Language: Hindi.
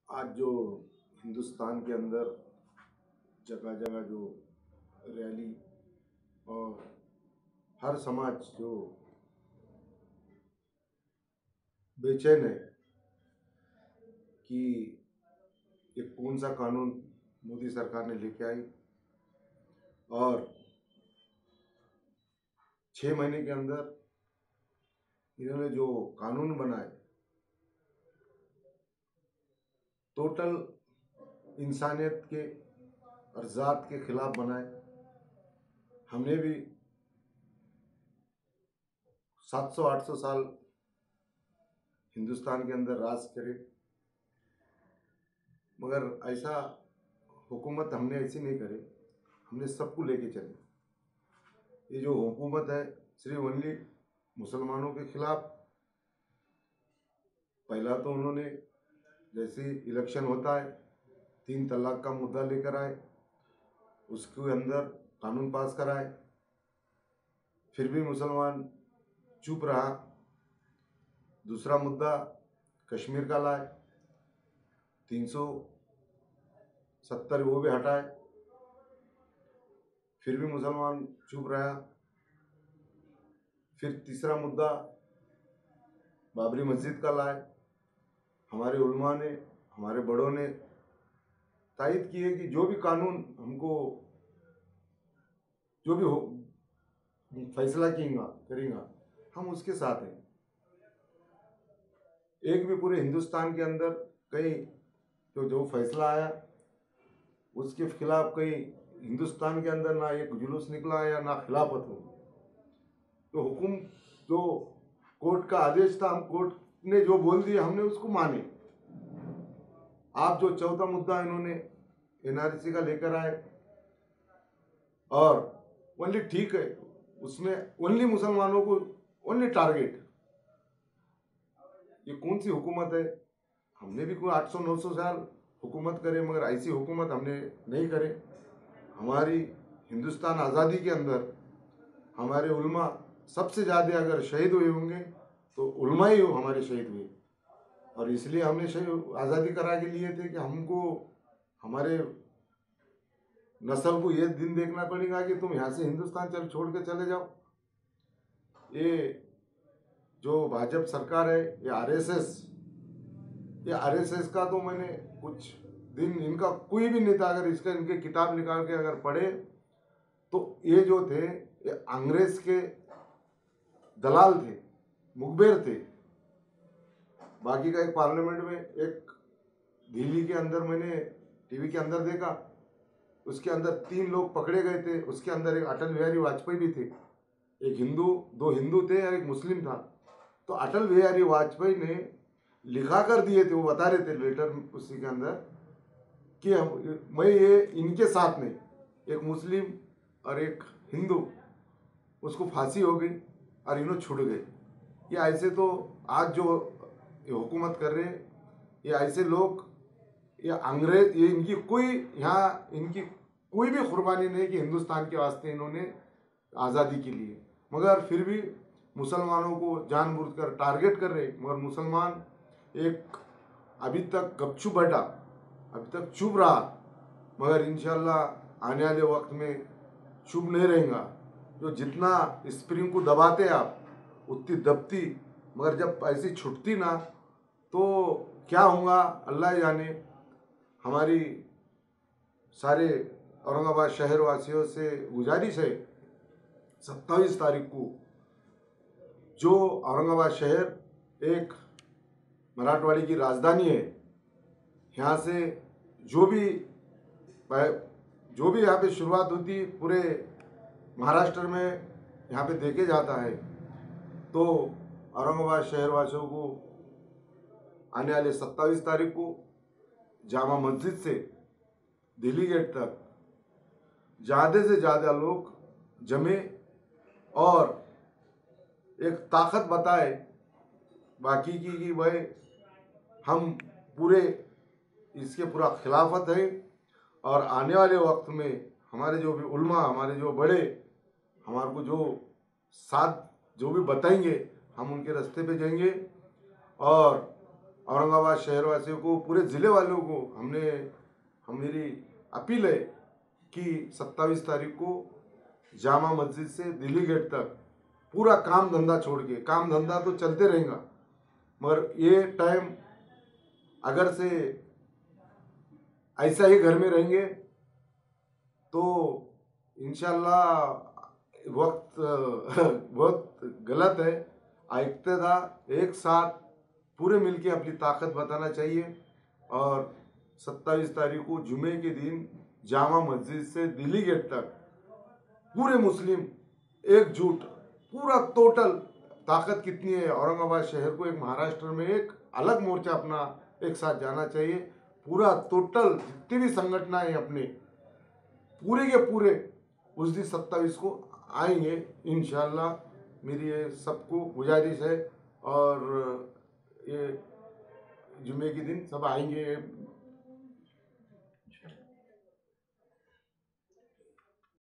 आज जो हिंदुस्तान के अंदर जगह जगह जो रैली और हर समाज जो बेचैन है कि ये कौन सा कानून मोदी सरकार ने लेके आई और 6 महीने के अंदर इन्होंने जो कानून बनाए टोटल इंसानियत के और ज़ात के खिलाफ बनाए। हमने भी 700-800 साल हिंदुस्तान के अंदर राज करे, मगर ऐसा हुकूमत हमने ऐसी नहीं करे। हमने सबको लेके चले। ये जो हुकूमत है सिर्फ ओनली मुसलमानों के खिलाफ। पहला तो उन्होंने जैसे इलेक्शन होता है 3 तलाक का मुद्दा लेकर आए, उसके अंदर कानून पास कराए, फिर भी मुसलमान चुप रहा। दूसरा मुद्दा कश्मीर का लाए, 370 वो भी हटाए, फिर भी मुसलमान चुप रहा। फिर तीसरा मुद्दा बाबरी मस्जिद का लाए। हमारे उलमा ने, हमारे बड़ों ने तायद की है कि जो भी कानून हमको जो भी हो फैसला करेंगे हम उसके साथ हैं। एक भी पूरे हिंदुस्तान के अंदर कहीं तो जो फैसला आया उसके खिलाफ कहीं हिंदुस्तान के अंदर ना एक जुलूस निकला या ना खिलाफत हो। तो हुकुम जो कोर्ट का आदेश था, हम कोर्ट ने जो बोल दिया हमने उसको माने। आप जो चौथा मुद्दा इन्होंने एनआरसी का लेकर आए और ओनली ठीक है, उसमें ओनली मुसलमानों को ओनली टारगेट। ये कौन सी हुकूमत है? हमने भी कोई 800-900 साल हुकूमत करे, मगर ऐसी हुकूमत हमने नहीं करे। हमारी हिंदुस्तान आज़ादी के अंदर हमारे उल्मा सबसे ज़्यादा अगर शहीद हुए होंगे तो उल्मा ही हमारे शहीद हुए। और इसलिए हमने आज़ादी करा के लिए थे कि हमको हमारे नस्ल को ये दिन देखना पड़ेगा कि तुम यहाँ से हिंदुस्तान छोड़ के चले जाओ। ये जो भाजपा सरकार है, ये आरएसएस का तो मैंने कुछ दिन इनका कोई भी नेता अगर इसका इनके किताब निकाल के अगर पढ़े तो ये जो थे ये अंग्रेज के दलाल थे, मुखबिर थे। बाकी का एक पार्लियामेंट में एक दिल्ली के अंदर मैंने टीवी के अंदर देखा, उसके अंदर 3 लोग पकड़े गए थे। उसके अंदर एक अटल बिहारी वाजपेयी भी थे, एक हिंदू, 2 हिंदू थे और एक मुस्लिम था। तो अटल बिहारी वाजपेयी ने लिखा कर दिए थे, वो बता रहे थे लेटर उसी के अंदर कि मैं ये इनके साथ में एक मुस्लिम और एक हिंदू, उसको फांसी हो गई और इन्हों छूट गए। ये ऐसे तो आज जो ये हुकूमत कर रहे हैं ये ऐसे लोग, ये अंग्रेज, ये इनकी कोई यहाँ इनकी कोई भी कुर्बानी नहीं कि हिंदुस्तान के वास्ते इन्होंने आज़ादी के लिए, मगर फिर भी मुसलमानों को जानबूझकर टारगेट कर रहे। मगर मुसलमान एक अभी तक गपचुप बैठा, अभी तक चुप रहा, मगर इंशाल्लाह आने वाले वक्त में चुप नहीं रहेगा। जो जितना स्प्रिंग को दबाते आप उतनी दबती, मगर जब ऐसी छुटती ना तो क्या होगा अल्लाह ही जाने। हमारी सारे औरंगाबाद शहर वासियों से गुजारिश है, 27 तारीख को जो औरंगाबाद शहर एक मराठवाड़ी की राजधानी है, यहाँ से जो भी यहाँ पे शुरुआत होती पूरे महाराष्ट्र में यहाँ पे देखे जाता है। तो औरंगाबाद शहर वासियों को आने वाले 27 तारीख को जामा मस्जिद से दिल्ली गेट तक ज़्यादा से ज़्यादा लोग जमे और एक ताकत बताए बाकी की कि भाई हम पूरे इसके पूरा खिलाफत है। और आने वाले वक्त में हमारे जो भी उल्मा, हमारे जो बड़े हमारे को जो साथ जो भी बताएंगे हम उनके रास्ते पे जाएंगे। और औरंगाबाद शहरवासियों को, पूरे ज़िले वालों को मेरी अपील है कि 27 तारीख को जामा मस्जिद से दिल्ली गेट तक पूरा काम धंधा छोड़ के, काम धंधा तो चलते रहेगा मगर ये टाइम अगर से ऐसा ही घर में रहेंगे तो इंशाल्लाह वक्त बहुत गलत है। इक्तदा एक साथ पूरे मिलके अपनी ताकत बताना चाहिए और 27 तारीख को जुमे के दिन जामा मस्जिद से दिल्ली गेट तक पूरे मुस्लिम एकजुट, पूरा टोटल ताकत कितनी है औरंगाबाद शहर को, एक महाराष्ट्र में एक अलग मोर्चा अपना एक साथ जाना चाहिए। पूरा टोटल जितनी भी संगठनाएं अपने पूरे के पूरे उस दिन 27 को आएंगे इंशाल्लाह। मेरी ये सबको गुजारिश है और ये जुमे के दिन सब आएंगे।